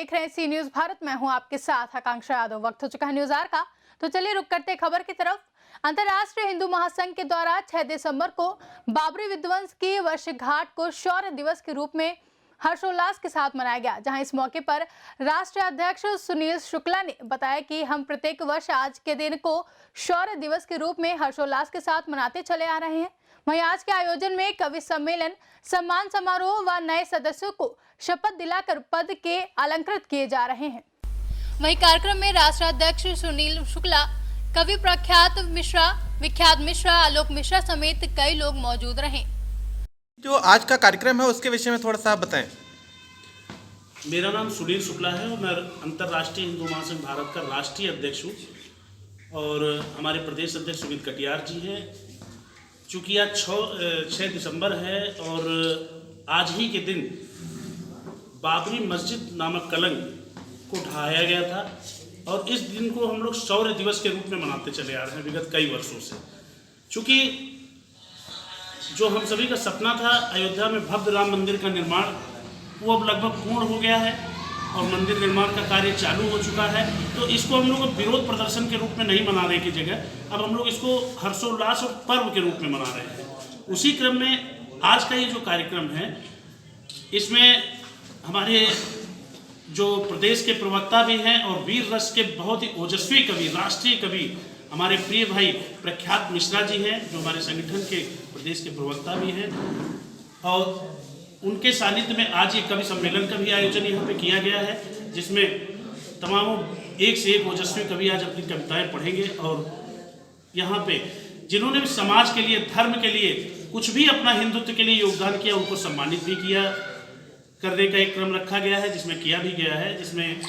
देख रहे हैं सी न्यूज भारत। मैं हूं आपके साथ आकांक्षा यादव। वक्त हो चुका है न्यूज आवर का, तो चलिए रुक करते खबर की तरफ। अंतर्राष्ट्रीय हिंदू महासंघ के द्वारा 6 दिसंबर को बाबरी विध्वंस की वर्षगांठ को शौर्य दिवस के रूप में हर्षोल्लास के साथ मनाया गया, जहां इस मौके पर राष्ट्रीय अध्यक्ष सुनील शुक्ला ने बताया कि हम प्रत्येक वर्ष आज के दिन को शौर्य दिवस के रूप में हर्षोल्लास के साथ मनाते चले आ रहे हैं। वहीं आज के आयोजन में कवि सम्मेलन, सम्मान समारोह व नए सदस्यों को शपथ दिलाकर पद के अलंकृत किए जा रहे हैं। वहीं कार्यक्रम में राष्ट्रीय अध्यक्ष सुनील शुक्ला, कवि विख्यात मिश्रा, आलोक मिश्रा समेत कई लोग मौजूद रहे। जो आज का कार्यक्रम है उसके विषय में थोड़ा सा बताएं। मेरा नाम सुनील शुक्ला है और मैं अंतर्राष्ट्रीय हिंदू महासंघ भारत का राष्ट्रीय अध्यक्ष हूँ और हमारे प्रदेश अध्यक्ष सुमित कटियार जी हैं। चूँकि आज 6 दिसंबर है और आज ही के दिन बाबरी मस्जिद नामक कलंक को ढहाया गया था और इस दिन को हम लोग शौर्य दिवस के रूप में मनाते चले आ रहे हैं विगत कई वर्षों से। चूँकि जो हम सभी का सपना था अयोध्या में भव्य राम मंदिर का निर्माण, वो अब लगभग पूर्ण हो गया है और मंदिर निर्माण का कार्य चालू हो चुका है। तो इसको हम लोग विरोध प्रदर्शन के रूप में नहीं मनाने की जगह अब हम लोग इसको हर्षोल्लास और पर्व के रूप में मना रहे हैं। उसी क्रम में आज का ये जो कार्यक्रम है, इसमें हमारे जो प्रदेश के प्रवक्ता भी हैं और वीर रस के बहुत ही ओजस्वी कवि, राष्ट्रीय कवि हमारे प्रिय भाई प्रख्यात मिश्रा जी हैं, जो हमारे संगठन के प्रदेश के प्रवक्ता भी हैं और उनके सानिध्य में आज ये कवि सम्मेलन का भी आयोजन यहाँ पे किया गया है, जिसमें तमाम एक से एक ओजस्वी कवि आज अपनी कविताएं पढ़ेंगे और यहाँ पे जिन्होंने भी समाज के लिए, धर्म के लिए कुछ भी अपना हिंदुत्व के लिए योगदान किया, उनको सम्मानित भी किया करने का एक क्रम रखा गया है, जिसमें किया भी गया है। जिसमें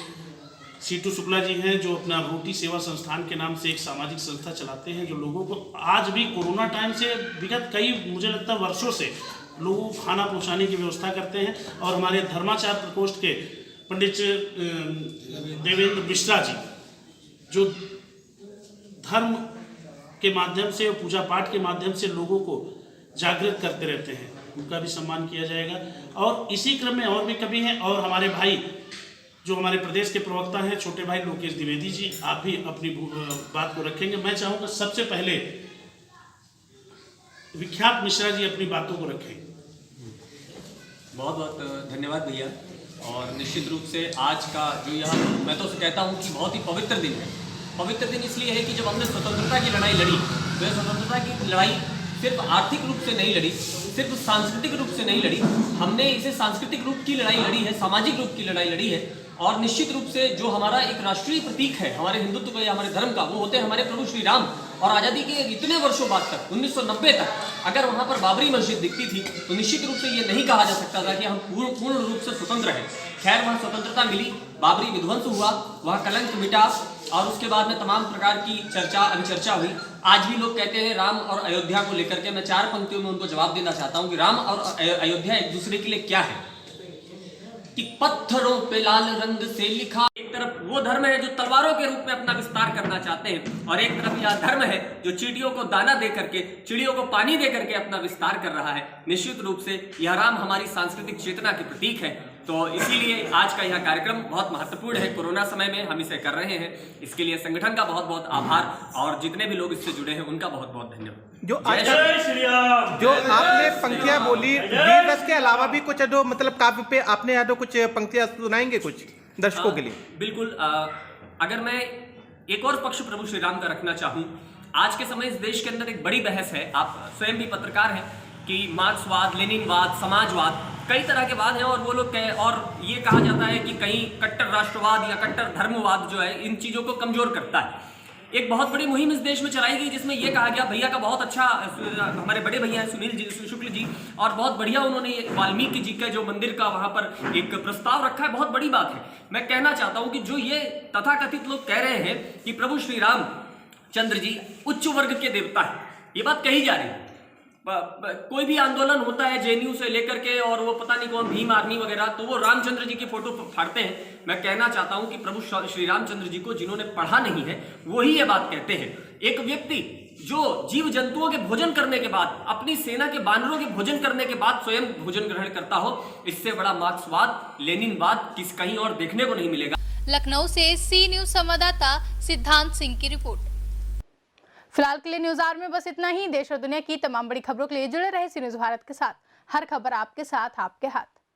सीटू शुक्ला जी हैं जो अपना रोटी सेवा संस्थान के नाम से एक सामाजिक संस्था चलाते हैं, जो लोगों को आज भी कोरोना टाइम से विगत कई मुझे लगता है वर्षों से लोगों को खाना पहुंचाने की व्यवस्था करते हैं। और हमारे धर्माचार प्रकोष्ठ के पंडित देवेंद्र मिश्रा जी जो धर्म के माध्यम से और पूजा पाठ के माध्यम से लोगों को जागृत करते रहते हैं, उनका भी सम्मान किया जाएगा। और इसी क्रम में और भी कवि हैं और हमारे भाई जो हमारे प्रदेश के प्रवक्ता हैं, छोटे भाई लोकेश द्विवेदी जी, आप भी अपनी बात को रखेंगे। मैं चाहूँगा सबसे पहले विख्यात मिश्रा जी अपनी बातों को रखें। बहुत बहुत धन्यवाद भैया। और निश्चित रूप से आज का जो यह मैं तो कहता हूँ कि बहुत ही पवित्र दिन है। पवित्र दिन इसलिए है कि जब हमने स्वतंत्रता की लड़ाई लड़ी, तो यह स्वतंत्रता की लड़ाई सिर्फ आर्थिक रूप से नहीं लड़ी, सिर्फ सांस्कृतिक रूप से नहीं लड़ी, हमने इसे सांस्कृतिक रूप की लड़ाई लड़ी है, सामाजिक रूप की लड़ाई लड़ी है। और निश्चित रूप से जो हमारा एक राष्ट्रीय प्रतीक है हमारे हिंदुत्व का या हमारे धर्म का, वो होते हैं हमारे प्रभु श्री राम। और आज़ादी के इतने वर्षों बाद तक 1990 तक अगर वहाँ पर बाबरी मस्जिद दिखती थी तो निश्चित रूप से ये नहीं कहा जा सकता था कि हम पूर्ण रूप से स्वतंत्र हैं। खैर, वहाँ स्वतंत्रता मिली, बाबरी विध्वंस हुआ, वहाँ कलंक मिटा और उसके बाद में तमाम प्रकार की चर्चा अभिचर्चा हुई। आज भी लोग कहते हैं राम और अयोध्या को लेकर के, मैं 4 पंक्तियों में उनको जवाब देना चाहता हूँ कि राम और अयोध्या एक दूसरे के लिए क्या है। कि पत्थरों पे लाल रंग से लिखा, एक तरफ वो धर्म है जो तलवारों के रूप में अपना विस्तार करना चाहते हैं और एक तरफ यह धर्म है जो चिड़ियों को दाना दे करके, चिड़ियों को पानी दे करके अपना विस्तार कर रहा है। निश्चित रूप से यह राम हमारी सांस्कृतिक चेतना के प्रतीक है। तो इसीलिए आज का यह कार्यक्रम बहुत महत्वपूर्ण है। कोरोना समय में हम इसे कर रहे हैं, इसके लिए संगठन का बहुत बहुत आभार और जितने भी लोग इससे जुड़े हैं उनका बहुत बहुत धन्यवाद। जो आपने पंक्तियां बोली, वीर रस के अलावा भी कुछ जो मतलब काव्य पे आपने यादव कुछ पंक्तियां सुनाएंगे कुछ दर्शकों के लिए? बिल्कुल। अगर मैं एक और पक्ष प्रभु श्री राम का रखना चाहूँ, आज के समय इस देश के अंदर एक बड़ी बहस है, आप स्वयं भी पत्रकार हैं, कि मार्क्सवाद, लेनिनवाद, समाजवाद, कई तरह के वाद हैं और वो लोग और ये कहा जाता है कि कहीं कट्टर राष्ट्रवाद या कट्टर धर्मवाद जो है इन चीज़ों को कमजोर करता है। एक बहुत बड़ी मुहिम इस देश में चलाई गई जिसमें यह कहा गया, भैया का बहुत अच्छा, हमारे बड़े भैया हैं सुनील जी शुक्ल जी, और बहुत बढ़िया उन्होंने वाल्मीकि जी का जो मंदिर का वहाँ पर एक प्रस्ताव रखा है, बहुत बड़ी बात है। मैं कहना चाहता हूँ कि जो ये तथाकथित लोग कह रहे हैं कि प्रभु श्री राम चंद्र जी उच्च वर्ग के देवता है, ये बात कही जा रही है। कोई भी आंदोलन होता है जेएनयू से लेकर के और वो पता नहीं कौन भीम आर्मी वगैरह, तो वो रामचंद्र जी की फोटो फाड़ते हैं। मैं कहना चाहता हूं कि प्रभु श्री रामचंद्र जी को जिन्होंने पढ़ा नहीं है वही ये बात कहते हैं। एक व्यक्ति जो जीव जंतुओं के भोजन करने के बाद, अपनी सेना के बानरों के भोजन करने के बाद स्वयं भोजन ग्रहण करता हो, इससे बड़ा मार्क्सवाद, लेनिनवाद कहीं और देखने को नहीं मिलेगा। लखनऊ से सी न्यूज संवाददाता सिद्धांत सिंह की रिपोर्ट। फिलहाल के लिए न्यूज आवर में बस इतना ही। देश और दुनिया की तमाम बड़ी खबरों के लिए जुड़े रहे सी न्यूज भारत के साथ। हर खबर आपके साथ, आपके हाथ।